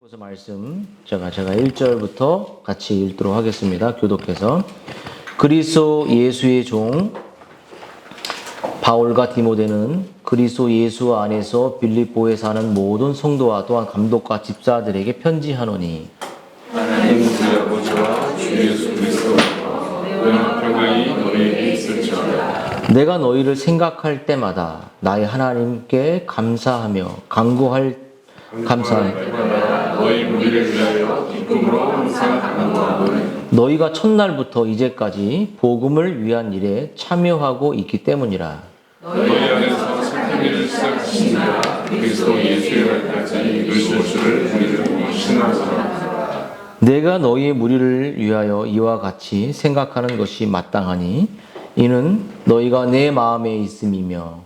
그래서 말씀 제가 1절부터 같이 읽도록 하겠습니다. 교독해서 그리스도 예수의 종 바울과 디모데는 그리스도 예수 안에서 빌립보에 사는 모든 성도와 또한 감독과 집사들에게 편지하노니 하나님 우리 아버지와 주 예수 그리스도와 평강이 너희에게 있을지어다. 내가 너희를 생각할 때마다 나의 하나님께 감사하며 간구할 너희 무리를 위하여 기쁨으로 항상 간구하노니 너희가 첫날부터 이제까지 복음을 위한 일에 참여하고 있기 때문이라. 너희 안에서 선택일을 시작하신 이가 그리스도 예수의 날까지 이루실 줄을 우리는 신앙하노라. 내가 너희의 무리를 위하여 이와 같이 생각하는 것이 마땅하니 이는 너희가 내 마음에 있음이며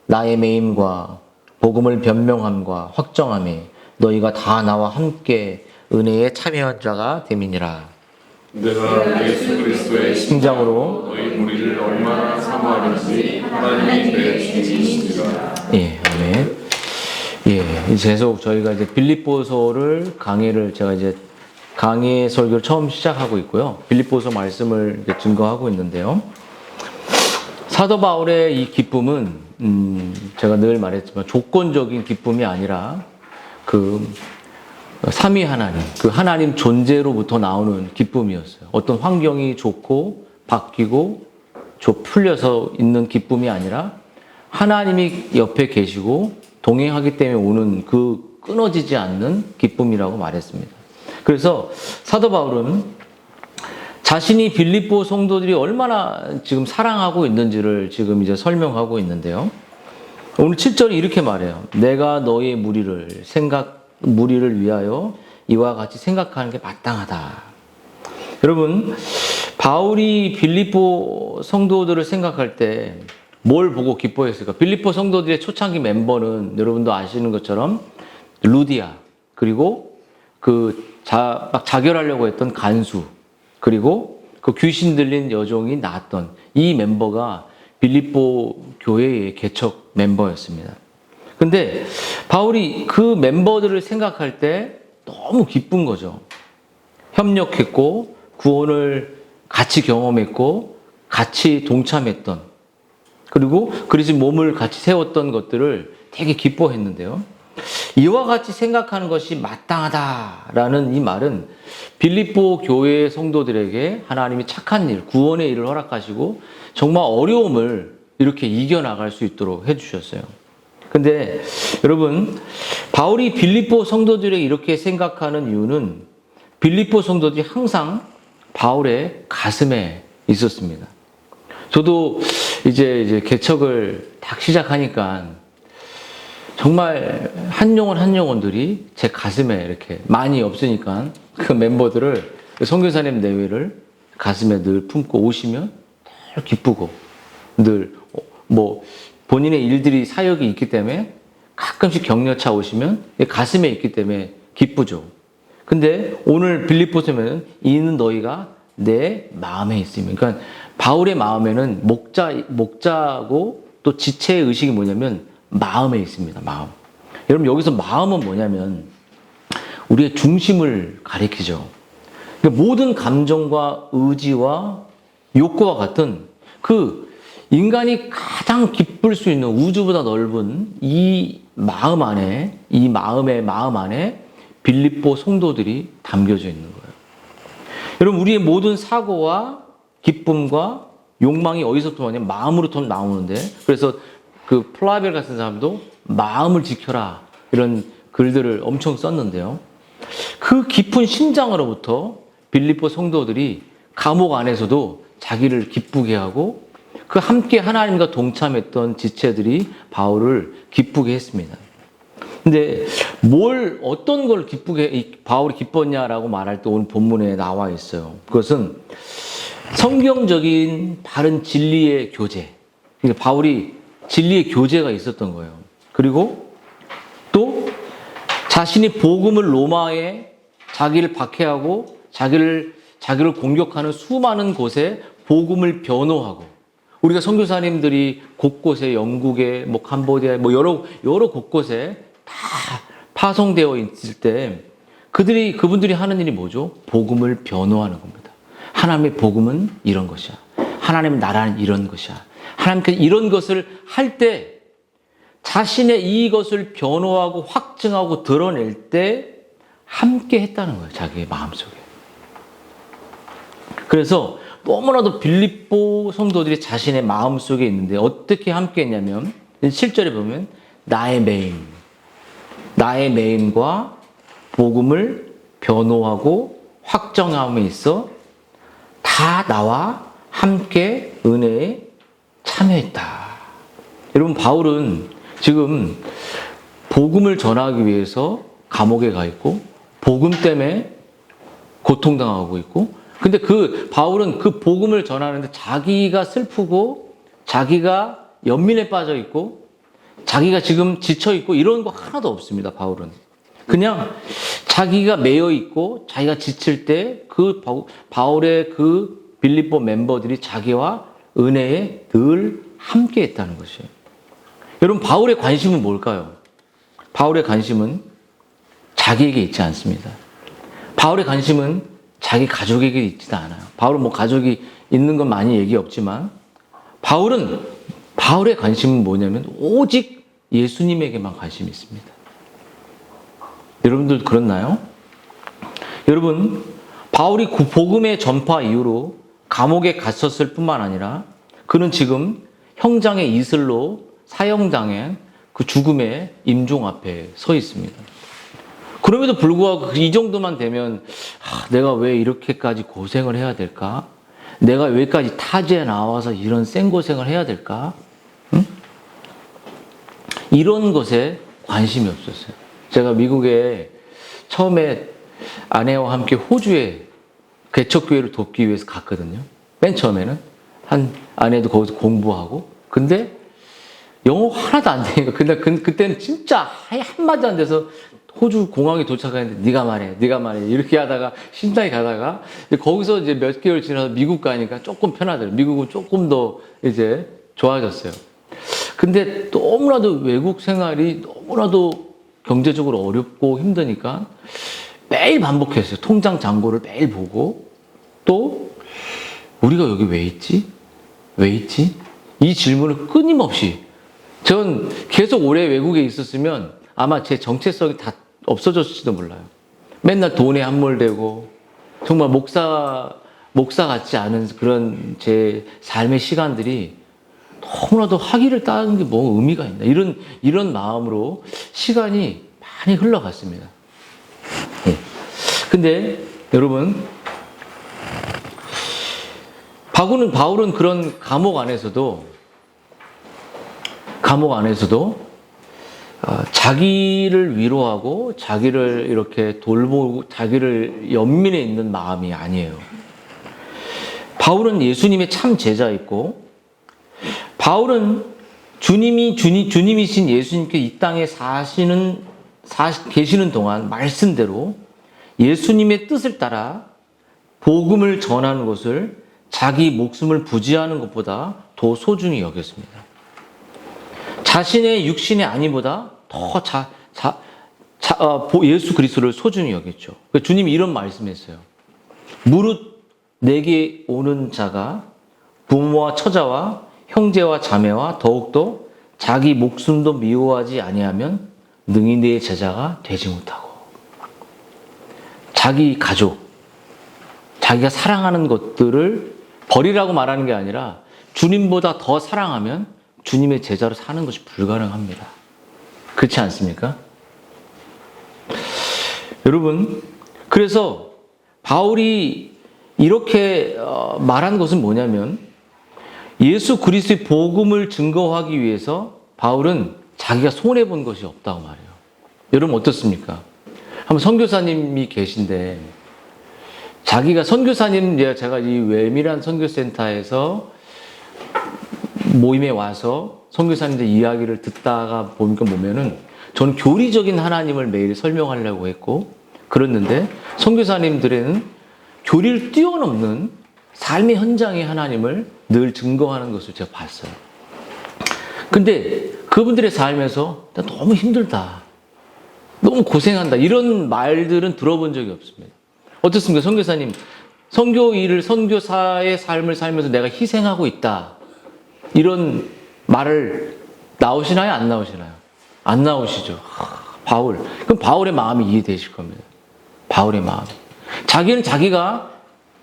나의 매임과 복음을 변명함과 확정함에 너희가 다 나와 함께 은혜에 참여한 자가 됨이니라. 내가 예수 그리스도의 심장으로 너희 무리를 얼마나 사모하는지 하나님이 내 주이시니라. 예, 아멘. 예, 계속 저희가 이제 빌립보서를 제가 이제 강의 설교를 처음 시작하고 있고요. 빌립보서 말씀을 이제 증거하고 있는데요. 사도 바울의 이 기쁨은 제가 늘 말했지만 조건적인 기쁨이 아니라 그 삼위 하나님, 그 하나님 존재로부터 나오는 기쁨이었어요. 어떤 환경이 좋고 바뀌고 풀려서 있는 기쁨이 아니라 하나님이 옆에 계시고 동행하기 때문에 오는 그 끊어지지 않는 기쁨이라고 말했습니다. 그래서 사도 바울은 자신이 빌립보 성도들이 얼마나 지금 사랑하고 있는지를 지금 이제 설명하고 있는데요. 오늘 7절에 이렇게 말해요. 내가 너의 무리를 위하여 이와 같이 생각하는 게 마땅하다. 여러분, 바울이 빌립보 성도들을 생각할 때 뭘 보고 기뻐했을까? 빌립보 성도들의 초창기 멤버는 여러분도 아시는 것처럼 루디아, 그리고 막 자결하려고 했던 간수, 그리고 그 귀신 들린 여종이 낳았던 이 멤버가 빌립보 교회의 개척 멤버였습니다. 근데 바울이 그 멤버들을 생각할 때 너무 기쁜 거죠. 협력했고 구원을 같이 경험했고 같이 동참했던, 그리고 그리스도의 몸을 같이 세웠던 것들을 되게 기뻐했는데요. 이와 같이 생각하는 것이 마땅하다라는 이 말은 빌립보 교회 성도들에게 하나님이 착한 일, 구원의 일을 허락하시고 정말 어려움을 이렇게 이겨나갈 수 있도록 해주셨어요. 근데 여러분, 바울이 빌립보 성도들에게 이렇게 생각하는 이유는 빌립보 성도들이 항상 바울의 가슴에 있었습니다. 저도 이제 개척을 딱 시작하니까 정말 한 영혼들이 제 가슴에 이렇게 많이 없으니까 그 멤버들을, 선교사님 내외를 가슴에 늘 품고 오시면 늘 기쁘고 늘 본인의 일들이 사역이 있기 때문에 가끔씩 격려차 오시면 가슴에 있기 때문에 기쁘죠. 근데 오늘 빌립보서는 이는 너희가 내 마음에 있으면, 그러니까 바울의 마음에는 목자고 또 지체의 의식이 뭐냐면 마음에 있습니다. 마음. 여러분, 여기서 마음은 뭐냐면 우리의 중심을 가리키죠. 그러니까 모든 감정과 의지와 욕구와 같은 그 인간이 가장 기쁠 수 있는 우주보다 넓은 이 마음 안에, 이 마음의 마음 안에 빌립보 성도들이 담겨져 있는 거예요. 여러분, 우리의 모든 사고와 기쁨과 욕망이 어디서부터 나오냐면 마음으로부터 나오는데, 그래서 그 플라벨 같은 사람도 마음을 지켜라 이런 글들을 엄청 썼는데요. 그 깊은 심장으로부터 빌립보 성도들이 감옥 안에서도 자기를 기쁘게 하고 그 함께 하나님과 동참했던 지체들이 바울을 기쁘게 했습니다. 근데 어떤 걸 바울이 기뻤냐라고 말할 때 오늘 본문에 나와 있어요. 그것은 성경적인 바른 진리의 교제. 그러니까 바울이 진리의 교제가 있었던 거예요. 그리고 또 자신이 복음을 로마에 자기를 박해하고 자기를 공격하는 수많은 곳에 복음을 변호하고, 우리가 선교사님들이 곳곳에 영국에 캄보디아에 여러 곳곳에 다 파송되어 있을 때 그분들이 하는 일이 뭐죠? 복음을 변호하는 겁니다. 하나님의 복음은 이런 것이야. 하나님의 나라는 이런 것이야. 하나님께서 이런 것을 할 때 자신의 이것을 변호하고 확증하고 드러낼 때 함께 했다는 거예요. 자기의 마음속에. 그래서 너무나도 빌립보 성도들이 자신의 마음속에 있는데 어떻게 함께 했냐면 7절에 보면 나의 매임과 복음을 변호하고 확정함에 있어 다 나와 함께 은혜에 참여했다. 여러분, 바울은 지금 복음을 전하기 위해서 감옥에 가 있고 복음 때문에 고통당하고 있고, 근데 바울은 그 복음을 전하는데 자기가 슬프고 자기가 연민에 빠져 있고 자기가 지금 지쳐 있고 이런 거 하나도 없습니다. 바울은 그냥 자기가 매여 있고 자기가 지칠 때 바울의 그 빌립보 멤버들이 자기와 은혜에 늘 함께 했다는 것이에요. 여러분, 바울의 관심은 뭘까요? 바울의 관심은 자기에게 있지 않습니다. 바울의 관심은 자기 가족에게 있지도 않아요. 바울은 뭐 가족이 있는 건 많이 얘기 없지만 바울의 관심은 뭐냐면 오직 예수님에게만 관심이 있습니다. 여러분들 그렇나요? 여러분, 바울이 그 복음의 전파 이후로 감옥에 갇혔을 뿐만 아니라 그는 지금 형장의 이슬로 사형당한 그 죽음의 임종 앞에 서 있습니다. 그럼에도 불구하고 이 정도만 되면 내가 왜 이렇게까지 고생을 해야 될까? 내가 여기까지 타지에 나와서 이런 생고생을 해야 될까? 응? 이런 것에 관심이 없었어요. 제가 미국에 처음에 아내와 함께 호주에 개척교회를 돕기 위해서 갔거든요. 맨 처음에는 아내도 거기서 공부하고, 근데 영어 하나도 안 되니까 그때는 진짜 한마디 안 돼서 호주 공항에 도착했는데 네가 말해 이렇게 하다가 심장이 가다가 거기서 이제 몇 개월 지나서 미국 가니까 조금 편하더라고요. 미국은 조금 더 이제 좋아졌어요. 근데 너무나도 외국 생활이 너무나도 경제적으로 어렵고 힘드니까 매일 반복했어요. 통장 잔고를 매일 보고, 또 우리가 여기 왜 있지? 이 질문을 끊임없이, 전 계속 오래 외국에 있었으면 아마 제 정체성이 다 없어졌을지도 몰라요. 맨날 돈에 함몰되고 정말 목사 같지 않은 그런 제 삶의 시간들이 너무나도 학위를 따는 게 뭐 의미가 있나, 이런 마음으로 시간이 많이 흘러갔습니다. 근데 여러분, 바울은 그런 감옥 안에서도 자기를 위로하고 자기를 이렇게 돌보고 자기를 연민해 있는 마음이 아니에요. 바울은 예수님의 참 제자였고, 바울은 주님이신 예수님께 이 땅에 계시는 동안 말씀대로 예수님의 뜻을 따라 복음을 전하는 것을 자기 목숨을 부지하는 것보다 더 소중히 여겼습니다. 자신의 육신의 안위보다 더 예수 그리스도를 소중히 여겼죠. 주님이 이런 말씀했어요. 무릇 내게 오는 자가 부모와 처자와 형제와 자매와 더욱더 자기 목숨도 미워하지 아니하면 능히 내 제자가 되지 못하고, 자기 가족, 자기가 사랑하는 것들을 버리라고 말하는 게 아니라 주님보다 더 사랑하면 주님의 제자로 사는 것이 불가능합니다. 그렇지 않습니까? 여러분, 그래서 바울이 이렇게 말한 것은 뭐냐면, 예수 그리스도의 복음을 증거하기 위해서 바울은 자기가 손해본 것이 없다고 말해요. 여러분 어떻습니까? 한번 선교사님이 계신데, 자기가 제가 이 외밀한 선교센터에서 모임에 와서 선교사님들 이야기를 듣다가 보면은 저는 교리적인 하나님을 매일 설명하려고 했고 그랬는데, 선교사님들에는 교리를 뛰어넘는 삶의 현장의 하나님을 늘 증거하는 것을 제가 봤어요. 근데 그분들의 삶에서 나 너무 힘들다. 너무 고생한다. 이런 말들은 들어본 적이 없습니다. 어떻습니까? 선교사님, 선교사의 삶을 살면서 내가 희생하고 있다. 이런 말을 나오시나요? 안 나오시나요? 안 나오시죠. 바울. 그럼 바울의 마음이 이해되실 겁니다. 바울의 마음. 자기는 자기가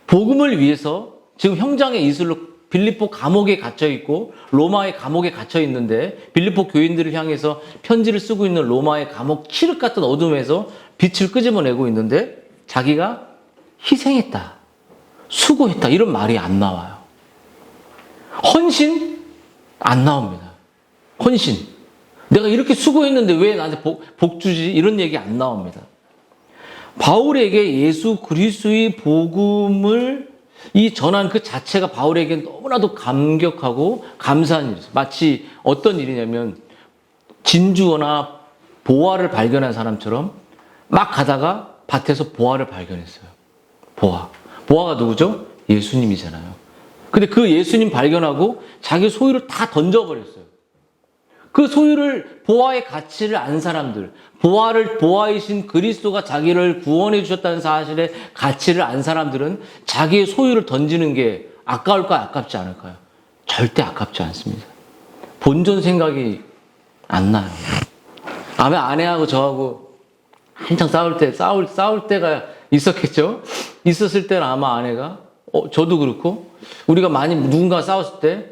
복음을 위해서 지금 형장의 이슬로 빌립보 감옥에 갇혀 있고 로마의 감옥에 갇혀 있는데 빌립보 교인들을 향해서 편지를 쓰고 있는 로마의 감옥 칠흑 같은 어둠에서 빛을 끄집어내고 있는데 자기가 희생했다. 수고했다. 이런 말이 안 나와요. 헌신? 안 나옵니다. 헌신. 내가 이렇게 수고했는데 왜 나한테 복 주지? 이런 얘기 안 나옵니다. 바울에게 예수 그리스도의 복음을 이 전한 그 자체가 바울에게 너무나도 감격하고 감사한 일이었어요. 마치 어떤 일이냐면 진주어나 보화를 발견한 사람처럼 막 가다가 밭에서 보화를 발견했어요. 보화가 누구죠? 예수님이잖아요. 근데 그 예수님 발견하고 자기 소유를 다 던져버렸어요. 그 소유를, 보화의 가치를 안 사람들, 보화이신 그리스도가 자기를 구원해 주셨다는 사실의 가치를 안 사람들은 자기의 소유를 던지는 게 아까울까요? 아깝지 않을까요? 절대 아깝지 않습니다. 본전 생각이 안 나요. 아마 아내하고 저하고 한창 싸울 때가 있었겠죠? 있었을 때는 아마 아내가, 저도 그렇고, 우리가 많이 누군가 싸웠을 때,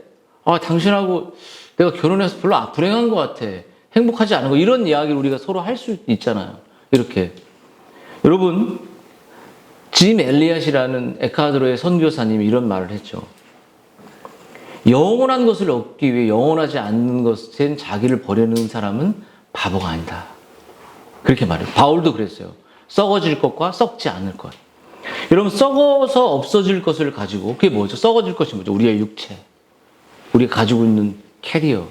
당신하고 내가 결혼해서 별로 불행한 것 같아. 행복하지 않은 거. 이런 이야기를 우리가 서로 할 수 있잖아요. 이렇게. 여러분, 짐 엘리엇이라는 에콰도르의 선교사님이 이런 말을 했죠. 영원한 것을 얻기 위해 영원하지 않는 것엔 자기를 버리는 사람은 바보가 아니다. 그렇게 말해요. 바울도 그랬어요. 썩어질 것과 썩지 않을 것. 여러분, 썩어서 없어질 것을 가지고, 그게 뭐죠? 썩어질 것이 뭐죠? 우리의 육체. 우리가 가지고 있는 캐리어,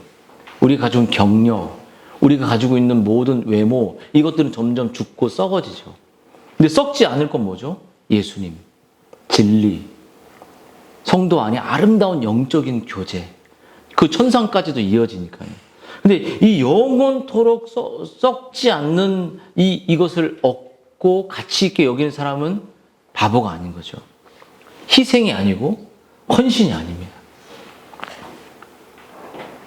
우리가 가지고 있는 경력, 우리가 가지고 있는 모든 외모, 이것들은 점점 죽고 썩어지죠. 근데 썩지 않을 건 뭐죠? 예수님, 진리, 성도 안에 아름다운 영적인 교제, 그 천상까지도 이어지니까요. 근데 이 영원토록 썩지 않는 이것을 얻고 가치 있게 여기는 사람은 바보가 아닌 거죠. 희생이 아니고 헌신이 아닙니다.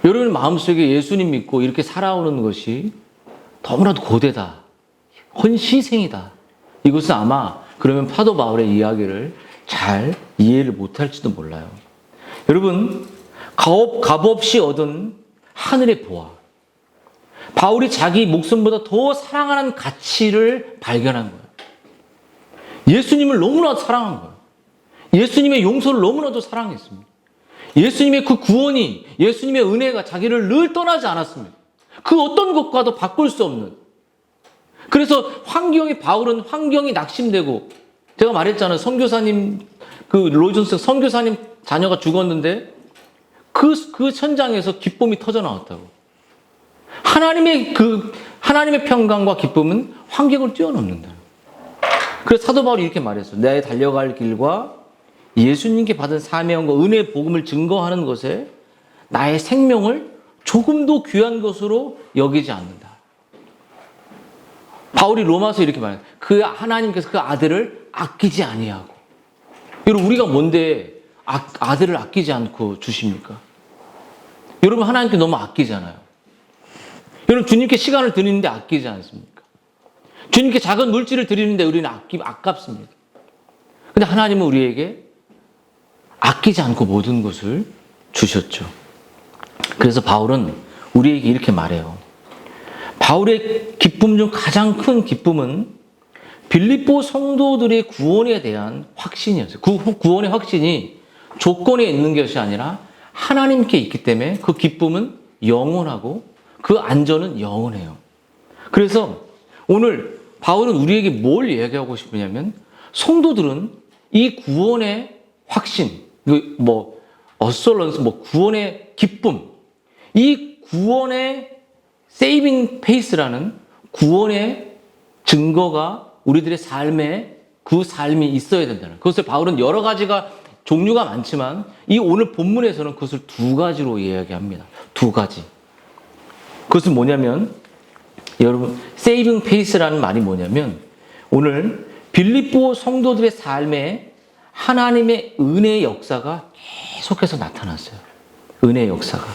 여러분 마음속에 예수님 믿고 이렇게 살아오는 것이 너무나도 고되다. 희생이다. 이것은 아마 그러면 사도 바울의 이야기를 잘 이해를 못할지도 몰라요. 여러분, 값없이 얻은 하늘의 보화. 바울이 자기 목숨보다 더 사랑하는 가치를 발견한 거예요. 예수님을 너무나도 사랑한 거예요. 예수님의 용서를 너무나도 사랑했습니다. 예수님의 그 구원이, 예수님의 은혜가 자기를 늘 떠나지 않았습니다. 그 어떤 것과도 바꿀 수 없는. 그래서 바울은 환경이 낙심되고, 제가 말했잖아요. 선교사님, 로이존스 선교사님 자녀가 죽었는데, 그 현장에서 기쁨이 터져 나왔다고. 하나님의 평강과 기쁨은 환경을 뛰어넘는다. 그래서 사도 바울이 이렇게 말했어요. 내 달려갈 길과 예수님께 받은 사명과 은혜의 복음을 증거하는 것에 나의 생명을 조금도 귀한 것으로 여기지 않는다. 바울이 로마서 이렇게 말해요. 하나님께서 그 아들을 아끼지 아니하고. 여러분, 우리가 뭔데 아들을 아끼지 않고 주십니까? 여러분, 하나님께 너무 아끼잖아요. 여러분, 주님께 시간을 드리는데 아끼지 않습니까? 주님께 작은 물질을 드리는데 우리는 아깝습니다. 근데 하나님은 우리에게 아끼지 않고 모든 것을 주셨죠. 그래서 바울은 우리에게 이렇게 말해요. 바울의 기쁨 중 가장 큰 기쁨은 빌립보 성도들의 구원에 대한 확신이었어요. 구원의 확신이 조건에 있는 것이 아니라 하나님께 있기 때문에 그 기쁨은 영원하고 그 안전은 영원해요. 그래서 오늘 바울은 우리에게 뭘 이야기하고 싶으냐면 성도들은 이 구원의 확신, 어솔런스, 구원의 기쁨, 이 구원의 세이빙 페이스라는 구원의 증거가 우리들의 삶에 그 삶이 있어야 된다는. 그것을 바울은 여러 가지가 종류가 많지만 이 오늘 본문에서는 그것을 두 가지로 이야기합니다. 두 가지. 그것은 뭐냐면 여러분, 세이빙 페이스라는 말이 뭐냐면 오늘 빌립보 성도들의 삶에 하나님의 은혜의 역사가 계속해서 나타났어요. 은혜의 역사가.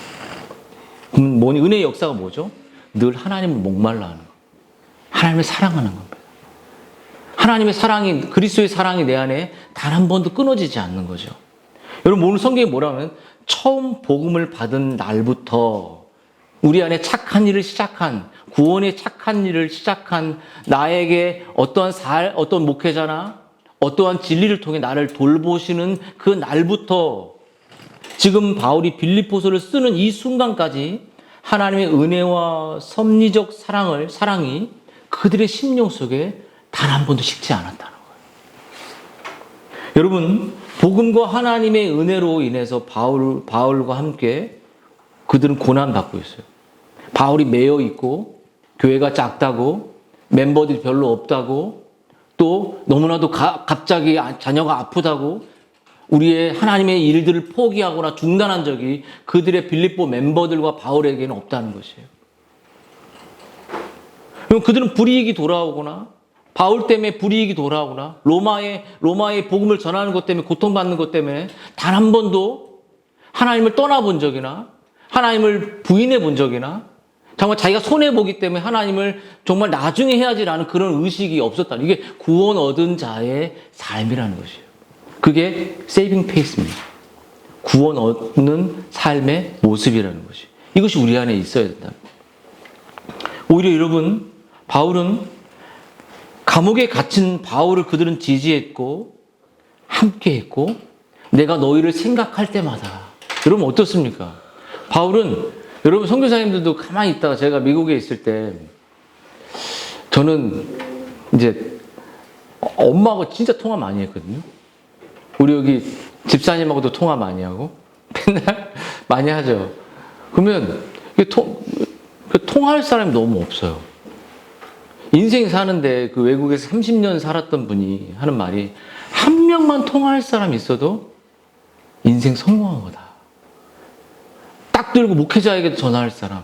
은혜의 역사가 뭐죠? 늘 하나님을 목말라 하는 거. 하나님을 사랑하는 겁니다. 하나님의 사랑이, 그리스도의 사랑이 내 안에 단 한 번도 끊어지지 않는 거죠. 여러분, 오늘 성경에 뭐라면 처음 복음을 받은 날부터 우리 안에 착한 일을 시작한, 구원의 착한 일을 시작한 나에게 어떤 목회자나 어떠한 진리를 통해 나를 돌보시는 그 날부터 지금 바울이 빌립보서를 쓰는 이 순간까지 하나님의 은혜와 섭리적 사랑이 그들의 심령 속에 단 한 번도 식지 않았다는 거예요. 여러분, 복음과 하나님의 은혜로 인해서 바울과 함께 그들은 고난받고 있어요. 바울이 매여 있고, 교회가 작다고, 멤버들이 별로 없다고, 또 너무나도 갑자기 자녀가 아프다고, 우리의 하나님의 일들을 포기하거나 중단한 적이 그들의 빌립보 멤버들과 바울에게는 없다는 것이에요. 그럼 그들은 불이익이 돌아오거나, 바울 때문에 불이익이 돌아오거나, 로마의 복음을 전하는 것 때문에 고통받는 것 때문에 단 한 번도 하나님을 떠나본 적이나, 하나님을 부인해 본 적이나, 정말 자기가 손해보기 때문에 하나님을 정말 나중에 해야지라는 그런 의식이 없었다. 이게 구원 얻은 자의 삶이라는 것이에요. 그게 세이빙 페이스입니다. 구원 얻는 삶의 모습이라는 것이. 이것이 우리 안에 있어야 된다. 오히려 여러분, 바울은 감옥에 갇힌 바울을 그들은 지지했고 함께했고 내가 너희를 생각할 때마다. 여러분 어떻습니까? 바울은, 여러분 선교사님들도 가만히 있다가 제가 미국에 있을 때 저는 이제 엄마하고 진짜 통화 많이 했거든요. 우리 여기 집사님하고도 통화 많이 하고 맨날 많이 하죠. 그러면 통화할 사람이 너무 없어요. 인생 사는데 그 외국에서 30년 살았던 분이 하는 말이 한 명만 통화할 사람이 있어도 인생 성공한 거다. 딱 들고 목회자에게도 전화할 사람,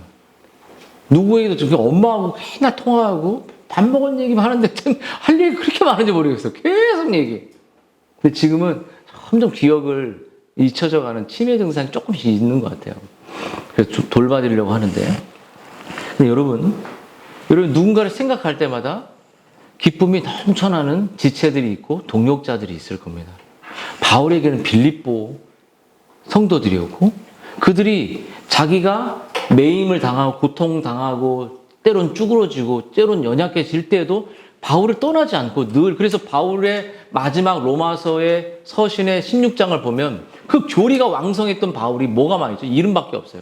누구에게도 저기 엄마하고 맨날 통화하고 밥 먹은 얘기만 하는데 할 얘기 그렇게 많은지 모르겠어. 계속 얘기. 근데 지금은 점점 기억을 잊혀져가는 치매 증상이 조금씩 있는 것 같아요. 그래서 돌봐드리려고 하는데, 근데 여러분 누군가를 생각할 때마다 기쁨이 넘쳐나는 지체들이 있고 동역자들이 있을 겁니다. 바울에게는 빌립보 성도들이었고, 그들이 자기가 매임을 당하고 고통당하고 때론 쭈그러지고 때론 연약해질 때에도 바울을 떠나지 않고 늘, 그래서 바울의 마지막 로마서의 서신의 16장을 보면 그 교리가 왕성했던 바울이 뭐가 많이 있죠? 이름밖에 없어요.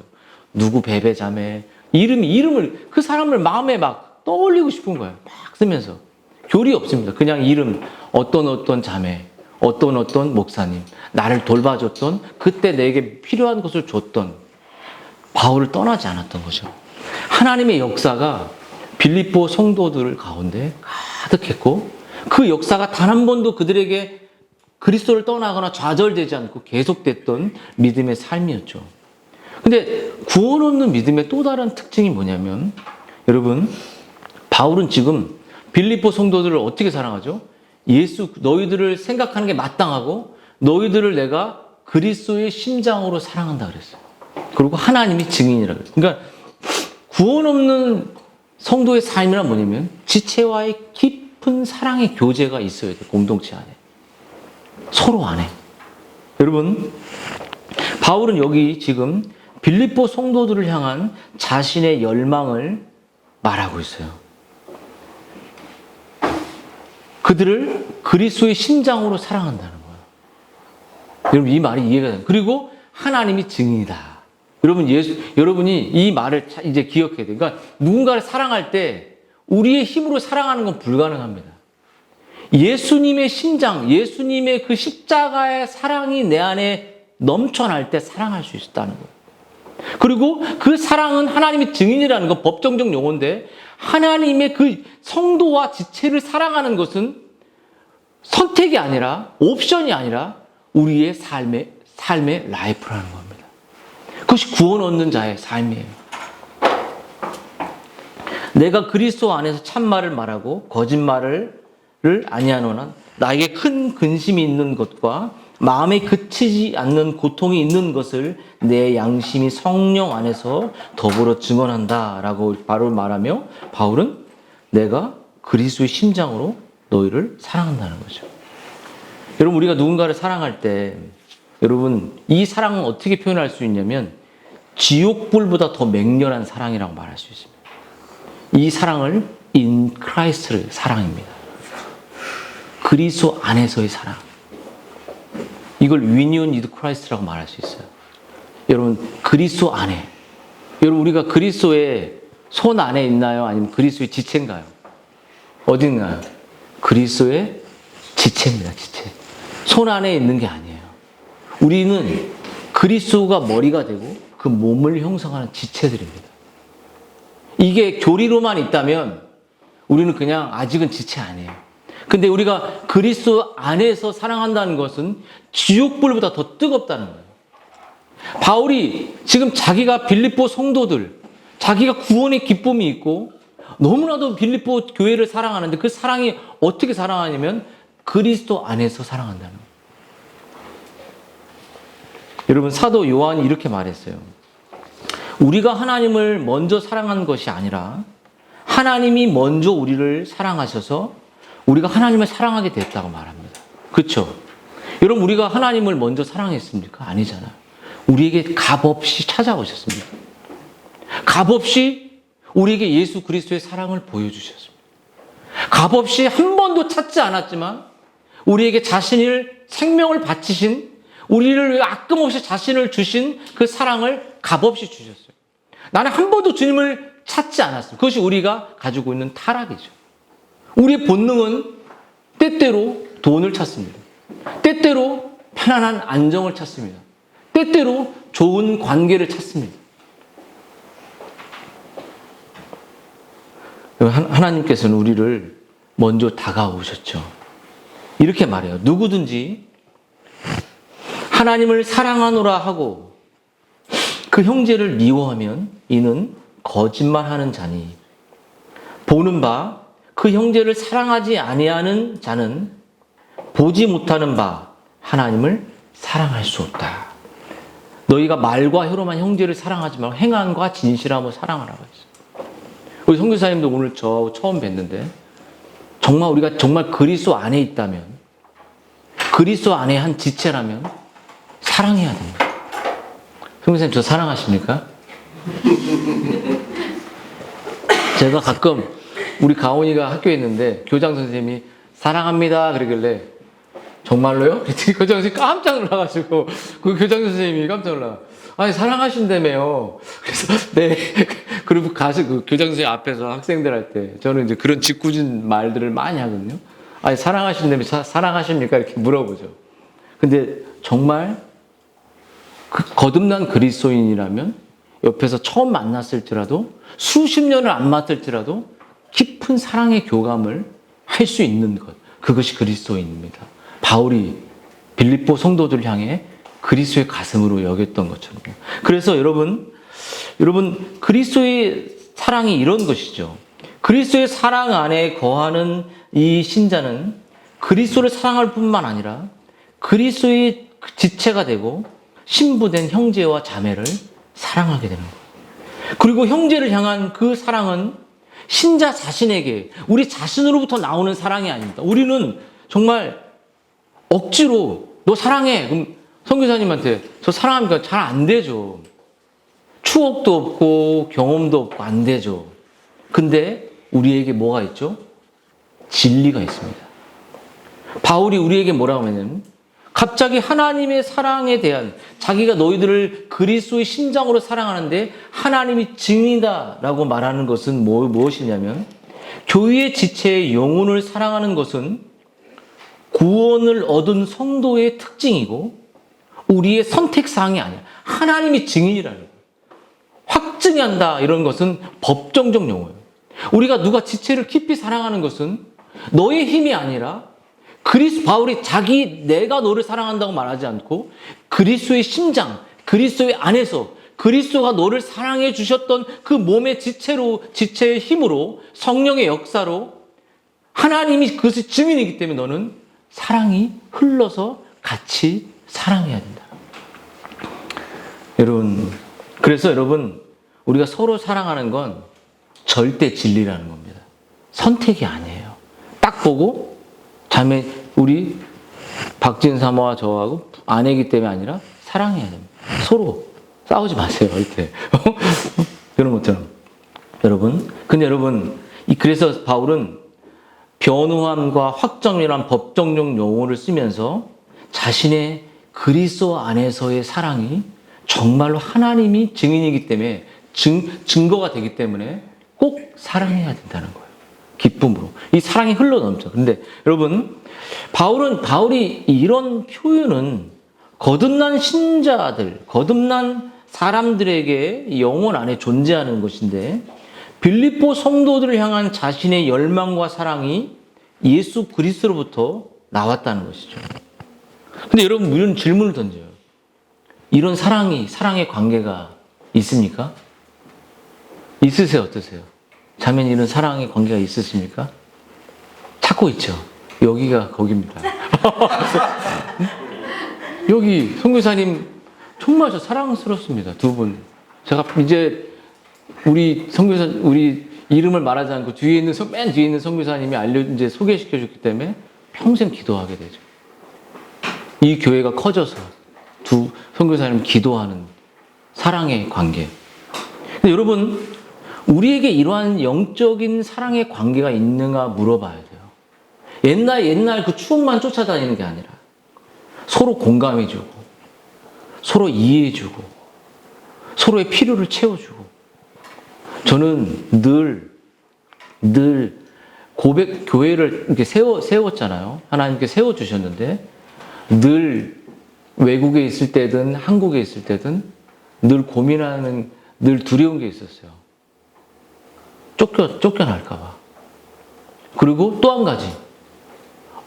누구 베베 자매, 이름을 그 사람을 마음에 막 떠올리고 싶은 거예요. 막 쓰면서. 교리 없습니다. 그냥 이름, 어떤 자매, 어떤 목사님, 나를 돌봐줬던, 그때 내게 필요한 것을 줬던, 바울을 떠나지 않았던 거죠. 하나님의 역사가 빌립보 성도들 가운데 가득했고, 그 역사가 단 한 번도 그들에게 그리스도를 떠나거나 좌절되지 않고 계속됐던 믿음의 삶이었죠. 근데 구원 없는 믿음의 또 다른 특징이 뭐냐면, 여러분, 바울은 지금 빌립보 성도들을 어떻게 사랑하죠? 너희들을 생각하는 게 마땅하고 너희들을 내가 그리스도의 심장으로 사랑한다 그랬어요. 그리고 하나님이 증인이라 그랬어요. 그러니까 구원 없는 성도의 삶이란 뭐냐면 지체와의 깊은 사랑의 교제가 있어야 돼요. 공동체 안에. 서로 안에. 여러분, 바울은 여기 지금 빌립보 성도들을 향한 자신의 열망을 말하고 있어요. 그들을 그리스도의 심장으로 사랑한다는 거예요. 여러분, 이 말이 이해가 돼요. 그리고 하나님이 증인이다. 여러분이 이 말을 이제 기억해야 돼요. 그러니까 누군가를 사랑할 때 우리의 힘으로 사랑하는 건 불가능합니다. 예수님의 심장, 예수님의 그 십자가의 사랑이 내 안에 넘쳐날 때 사랑할 수 있다는 거예요. 그리고 그 사랑은 하나님의 증인이라는 건 법정적 용어인데, 하나님의 그 성도와 지체를 사랑하는 것은 선택이 아니라, 옵션이 아니라 우리의 삶의 라이프라는 겁니다. 그것이 구원 얻는 자의 삶이에요. 내가 그리스도 안에서 참말을 말하고 거짓말을 아니하노나 나에게 큰 근심이 있는 것과 마음에 그치지 않는 고통이 있는 것을 내 양심이 성령 안에서 더불어 증언한다라고 바로 말하며 바울은 내가 그리스도의 심장으로 너희를 사랑한다는 거죠. 여러분 우리가 누군가를 사랑할 때 여러분 이 사랑은 어떻게 표현할 수 있냐면 지옥불보다 더 맹렬한 사랑이라고 말할 수 있습니다. 이 사랑을 in Christ의 사랑입니다. 그리스도 안에서의 사랑. 이걸 union with Christ라고 말할 수 있어요. 여러분 그리스도 안에. 여러분 우리가 그리스도의 손 안에 있나요? 아니면 그리스도의 지체인가요? 어딘가요? 그리스도의 지체입니다. 지체. 손 안에 있는 게 아니에요. 우리는 그리스도가 머리가 되고 그 몸을 형성하는 지체들입니다. 이게 교리로만 있다면 우리는 그냥 아직은 지체 아니에요. 근데 우리가 그리스도 안에서 사랑한다는 것은 지옥불보다 더 뜨겁다는 거예요. 바울이 지금 자기가 빌립보 성도들, 자기가 구원의 기쁨이 있고 너무나도 빌립보 교회를 사랑하는데 그 사랑이 어떻게 사랑하냐면 그리스도 안에서 사랑한다는 거예요. 여러분 사도 요한이 이렇게 말했어요. 우리가 하나님을 먼저 사랑한 것이 아니라 하나님이 먼저 우리를 사랑하셔서 우리가 하나님을 사랑하게 됐다고 말합니다. 그렇죠? 여러분 우리가 하나님을 먼저 사랑했습니까? 아니잖아요. 우리에게 값없이 찾아오셨습니다. 값없이 우리에게 예수 그리스도의 사랑을 보여주셨습니다. 값없이 한 번도 찾지 않았지만 우리에게 자신을 생명을 바치신 우리를 위해 아낌없이 자신을 주신 그 사랑을 값없이 주셨어요. 나는 한 번도 주님을 찾지 않았어요. 그것이 우리가 가지고 있는 타락이죠. 우리의 본능은 때때로 돈을 찾습니다. 때때로 편안한 안정을 찾습니다. 때때로 좋은 관계를 찾습니다. 하나님께서는 우리를 먼저 다가오셨죠. 이렇게 말해요. 누구든지 하나님을 사랑하노라 하고 그 형제를 미워하면 이는 거짓말하는 자니 보는 바 그 형제를 사랑하지 아니하는 자는 보지 못하는 바 하나님을 사랑할 수 없다. 너희가 말과 혀로만 형제를 사랑하지 말고 행함과 진실함으로 사랑하라고 했어요. 우리 선교사님도 오늘 저 처음 뵀는데 정말 우리가 정말 그리스도 안에 있다면 그리스도 안에 한 지체라면 사랑해야 됩니다. 선교사님 저 사랑하십니까? 제가 가끔 우리 가온이가 학교에 있는데 교장 선생님이 사랑합니다 그러길래 정말로요? 그랬더니 교장 선생님이 깜짝 놀라가지고 그 교장 선생님이 깜짝 놀라. 아니 사랑하신다며요. 그래서 네. 그리고 가서 그 교장 선생님 앞에서 학생들 할 때 저는 이제 그런 짓궂은 말들을 많이 하거든요. 아니 사랑하신다며 사랑하십니까? 이렇게 물어보죠. 근데 정말 그 거듭난 그리스도인이라면 옆에서 처음 만났을지라도 수십 년을 안 만났을지라도 깊은 사랑의 교감을 할 수 있는 것. 그것이 그리스도인입니다. 바울이 빌립보 성도들 향해 그리스도의 가슴으로 여겼던 것처럼. 그래서 여러분 그리스도의 사랑이 이런 것이죠. 그리스도의 사랑 안에 거하는 이 신자는 그리스도를 사랑할 뿐만 아니라 그리스도의 지체가 되고 신부된 형제와 자매를 사랑하게 되는 거예요. 그리고 형제를 향한 그 사랑은 신자 자신에게 우리 자신으로부터 나오는 사랑이 아닙니다. 우리는 정말 억지로 너 사랑해. 그럼 선교사님한테 저 사랑합니까? 잘 안 되죠. 추억도 없고 경험도 없고 안 되죠. 근데 우리에게 뭐가 있죠? 진리가 있습니다. 바울이 우리에게 뭐라고 하냐면 갑자기 하나님의 사랑에 대한 자기가 너희들을 그리스도의 심장으로 사랑하는데 하나님이 증인이다라고 말하는 것은 무엇이냐면 교회의 지체의 영혼을 사랑하는 것은 구원을 얻은 성도의 특징이고 우리의 선택사항이 아니야. 하나님이 증인이라는 거예요. 확증한다 이런 것은 법정적 용어예요. 우리가 누가 지체를 깊이 사랑하는 것은 너의 힘이 아니라 바울이 내가 너를 사랑한다고 말하지 않고 그리스도의 심장, 그리스도의 안에서 그리스도가 너를 사랑해 주셨던 그 몸의 지체의 힘으로 성령의 역사로 하나님이 그것의 증인이기 때문에 너는 사랑이 흘러서 같이 사랑해야 된다. 여러분, 그래서 여러분, 우리가 서로 사랑하는 건 절대 진리라는 겁니다. 선택이 아니에요. 딱 보고 자매 우리 박진 사모와 저하고 아내이기 때문에 아니라 사랑해야 됩니다. 서로 싸우지 마세요. 이렇게 그런 것처럼 여러분. 근데 여러분, 그래서 바울은 변호함과 확정이란 법정용 용어를 쓰면서 자신의 그리스도 안에서의 사랑이 정말로 하나님이 증인이기 때문에 증거가 되기 때문에 꼭 사랑해야 된다는 거예요. 기쁨으로. 이 사랑이 흘러넘쳐. 근데 여러분, 바울이 이런 표현은 거듭난 신자들, 거듭난 사람들에게 영혼 안에 존재하는 것인데 빌립보 성도들을 향한 자신의 열망과 사랑이 예수 그리스도로부터 나왔다는 것이죠. 근데 여러분, 이런 질문을 던져요. 이런 사랑의 관계가 있습니까? 있으세요? 어떠세요? 자매님, 이런 사랑의 관계가 있으십니까? 찾고 있죠. 여기가 거기입니다. 여기 선교사님 정말 저 사랑스럽습니다. 두 분. 제가 이제 우리 이름을 말하지 않고 맨 뒤에 있는 선교사님이 이제 소개시켜 줬기 때문에 평생 기도하게 되죠. 이 교회가 커져서 두 선교사님 기도하는 사랑의 관계. 근데 여러분, 우리에게 이러한 영적인 사랑의 관계가 있는가 물어봐야 돼요. 옛날 그 추억만 쫓아다니는 게 아니라 서로 공감해주고, 서로 이해해주고, 서로의 필요를 채워주고. 저는 늘 교회를 이렇게 세웠잖아요. 하나님께 세워주셨는데, 늘 외국에 있을 때든 한국에 있을 때든 늘 고민하는, 늘 두려운 게 있었어요. 쫓겨날까봐. 그리고 또 한 가지.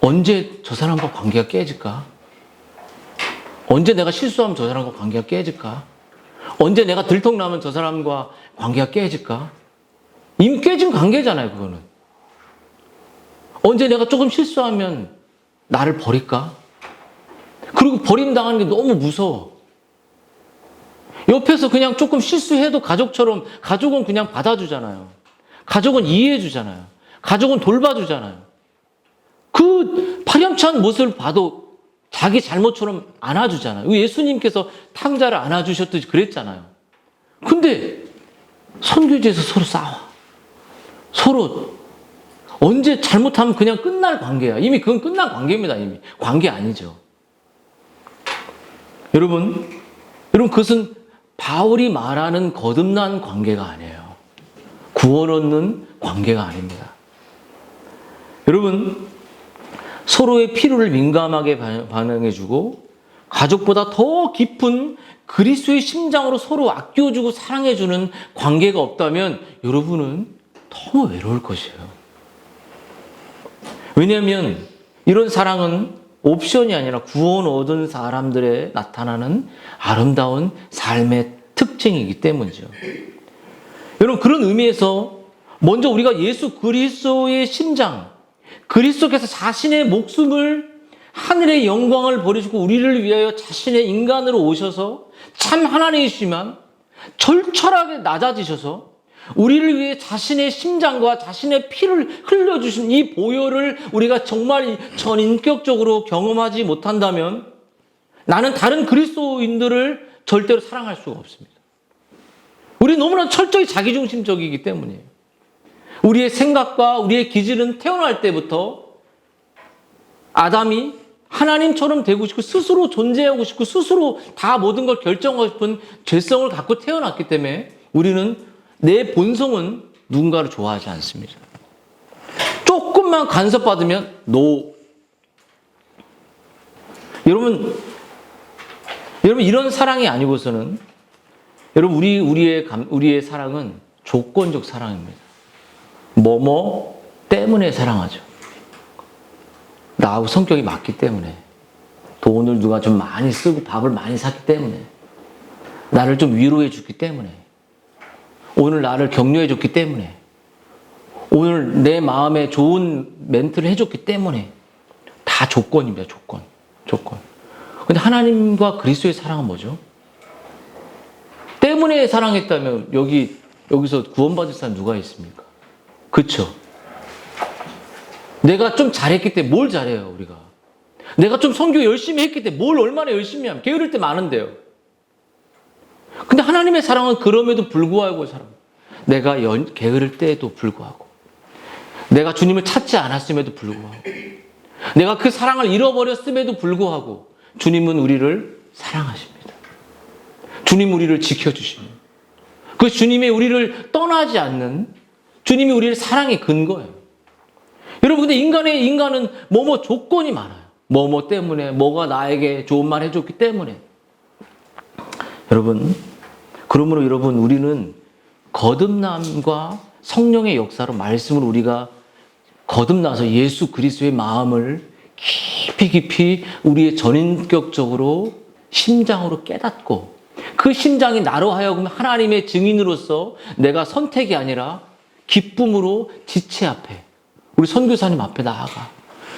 언제 저 사람과 관계가 깨질까? 언제 내가 실수하면 저 사람과 관계가 깨질까? 언제 내가 들통나면 저 사람과 관계가 깨질까? 이미 깨진 관계잖아요, 그거는. 언제 내가 조금 실수하면 나를 버릴까? 그리고 버림당하는 게 너무 무서워. 옆에서 그냥 조금 실수해도 가족은 그냥 받아주잖아요. 가족은 이해해주잖아요. 가족은 돌봐주잖아요. 그 파렴치한 모습을 봐도 자기 잘못처럼 안아주잖아요. 예수님께서 탕자를 안아주셨듯이 그랬잖아요. 근데 선교지에서 서로 싸워. 서로 언제 잘못하면 그냥 끝날 관계야. 이미 그건 끝난 관계입니다. 이미 관계 아니죠. 여러분 그것은 바울이 말하는 거듭난 관계가 아니에요. 구원 얻는 관계가 아닙니다. 여러분, 서로의 필요를 민감하게 반응해주고 가족보다 더 깊은 그리스도의 심장으로 서로 아껴주고 사랑해주는 관계가 없다면 여러분은 너무 외로울 것이에요. 왜냐하면 이런 사랑은 옵션이 아니라 구원 얻은 사람들에 나타나는 아름다운 삶의 특징이기 때문이죠. 여러분, 그런 의미에서 먼저 우리가 예수 그리스도의 심장, 그리스도께서 자신의 목숨을 하늘의 영광을 버리시고 우리를 위하여 자신의 인간으로 오셔서 참 하나님이시지만 절철하게 낮아지셔서 우리를 위해 자신의 심장과 자신의 피를 흘려주신 이 보혈을 우리가 정말 전인격적으로 경험하지 못한다면 나는 다른 그리스도인들을 절대로 사랑할 수가 없습니다. 우리 너무나 철저히 자기중심적이기 때문이에요. 우리의 생각과 우리의 기질은 태어날 때부터 아담이 하나님처럼 되고 싶고 스스로 존재하고 싶고 스스로 다 모든 걸 결정하고 싶은 죄성을 갖고 태어났기 때문에 우리는 내 본성은 누군가를 좋아하지 않습니다. 조금만 간섭받으면 노. 여러분 이런 사랑이 아니고서는 여러분 우리의 사랑은 조건적 사랑입니다. 뭐뭐 때문에 사랑하죠. 나하고 성격이 맞기 때문에, 돈을 누가 좀 많이 쓰고 밥을 많이 샀기 때문에, 나를 좀 위로해 줬기 때문에, 오늘 나를 격려해 줬기 때문에, 오늘 내 마음에 좋은 멘트를 해줬기 때문에 다 조건입니다. 조건. 근데 하나님과 그리스도의 사랑은 뭐죠? 때문에 사랑했다면 여기서 구원받을 사람 누가 있습니까? 그렇죠? 내가 좀 잘했기 때문에 뭘 잘해요, 우리가? 내가 좀 선교 열심히 했기 때문에 뭘 얼마나 열심히 하면 게으를 때 많은데요. 근데 하나님의 사랑은 그럼에도 불구하고 내가 게으를 때에도 불구하고, 내가 주님을 찾지 않았음에도 불구하고, 내가 그 사랑을 잃어버렸음에도 불구하고 주님은 우리를 사랑하십니다. 주님 우리를 지켜주십니다. 그 주님이 우리를 떠나지 않는, 주님이 우리를 사랑의 근거예요. 여러분, 근데 인간은 뭐뭐 조건이 많아요. 뭐뭐 때문에, 뭐가 나에게 좋은 말 해줬기 때문에. 그러므로 여러분, 우리는 거듭남과 성령의 역사로 말씀을 우리가 거듭나서 예수 그리스도의 마음을 깊이 우리의 전인격적으로 심장으로 깨닫고, 그 심장이 나로 하여금 하나님의 증인으로서 내가 선택이 아니라 기쁨으로 지체 앞에, 우리 선교사님 앞에 나아가,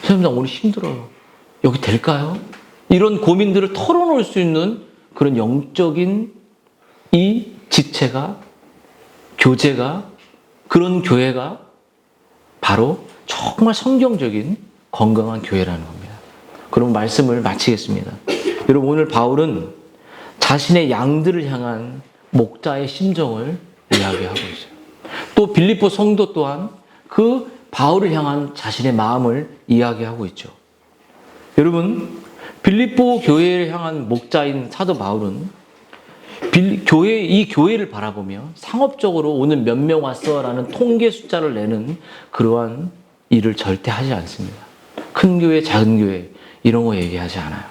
선생님 나 오늘 힘들어요, 여기 될까요? 이런 고민들을 털어놓을 수 있는 그런 영적인 이 지체가, 교제가, 그런 교회가 바로 정말 성경적인 건강한 교회라는 겁니다. 그럼 말씀을 마치겠습니다. 여러분, 오늘 바울은 자신의 양들을 향한 목자의 심정을 이야기하고 있어요. 또 빌립보 성도 또한 그 바울을 향한 자신의 마음을 이야기하고 있죠. 여러분, 빌립보 교회를 향한 목자인 사도 바울은 이 교회를 바라보며 상업적으로 오늘 몇 명 왔어라는 통계 숫자를 내는 그러한 일을 절대 하지 않습니다. 큰 교회, 작은 교회 이런 거 얘기하지 않아요.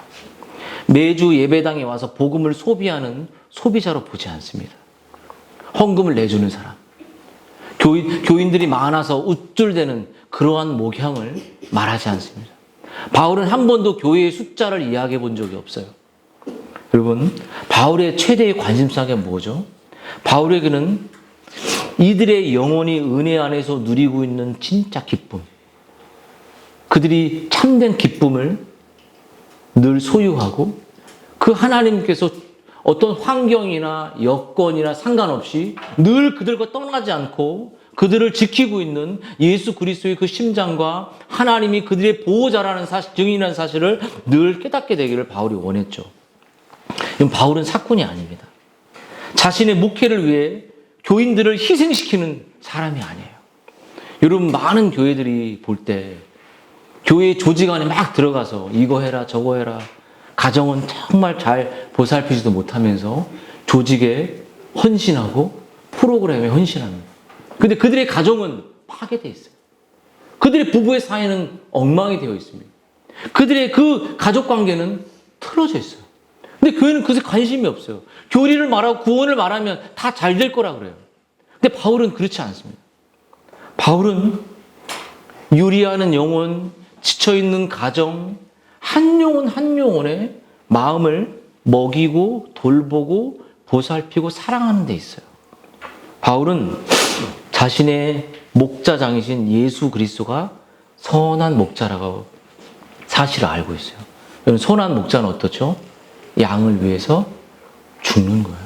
매주 예배당에 와서 복음을 소비하는 소비자로 보지 않습니다. 헌금을 내주는 사람, 교인들이 많아서 우쭐대는 그러한 목향을 말하지 않습니다. 바울은 한 번도 교회의 숫자를 이야기해 본 적이 없어요. 여러분, 바울의 최대의 관심사가 뭐죠? 바울에게는 이들의 영혼이 은혜 안에서 누리고 있는 진짜 기쁨, 그들이 참된 기쁨을 늘 소유하고, 그 하나님께서 어떤 환경이나 여건이나 상관없이 늘 그들과 떠나지 않고 그들을 지키고 있는 예수 그리스도의 그 심장과 하나님이 그들의 보호자라는 사실, 증인이라는 사실을 늘 깨닫게 되기를 바울이 원했죠. 바울은 사꾼이 아닙니다. 자신의 목회를 위해 교인들을 희생시키는 사람이 아니에요. 여러분, 많은 교회들이 볼 때 교회 조직 안에 막 들어가서 이거 해라 저거 해라, 가정은 정말 잘 보살피지도 못하면서 조직에 헌신하고 프로그램에 헌신합니다. 근데 그들의 가정은 파괴되어 있어요. 그들의 부부의 사이는 엉망이 되어 있습니다. 그들의 그 가족 관계는 틀어져 있어요. 근데 교회는 그것에 관심이 없어요. 교리를 말하고 구원을 말하면 다 잘 될 거라 그래요. 근데 바울은 그렇지 않습니다. 바울은 유리하는 영혼, 지쳐있는 가정, 한 영혼 한 영혼의 마음을 먹이고 돌보고 보살피고 사랑하는 데 있어요. 바울은 자신의 목자장이신 예수 그리스도가 선한 목자라고 사실을 알고 있어요. 여러분, 선한 목자는 어떻죠? 양을 위해서 죽는 거예요.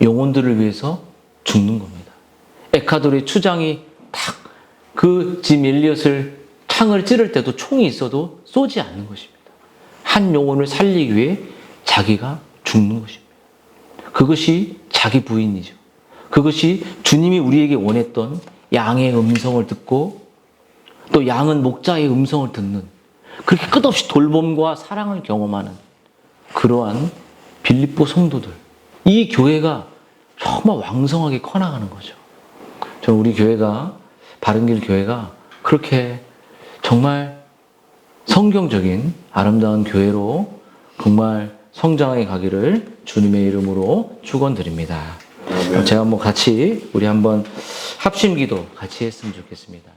영혼들을 위해서 죽는 겁니다. 에콰도르의 추장이 딱 그 짐 엘리엇을 창을 찌를 때도 총이 있어도 쏘지 않는 것입니다. 한 영혼을 살리기 위해 자기가 죽는 것입니다. 그것이 자기 부인이죠. 그것이 주님이 우리에게 원했던 양의 음성을 듣고 또 양은 목자의 음성을 듣는, 그렇게 끝없이 돌봄과 사랑을 경험하는 그러한 빌립보 성도들, 이 교회가 정말 왕성하게 커나가는 거죠. 저는 우리 교회가, 바른길 교회가 그렇게 정말 성경적인 아름다운 교회로 정말 성장해 가기를 주님의 이름으로 축원드립니다. 제가 같이 우리 한번 합심기도 같이 했으면 좋겠습니다.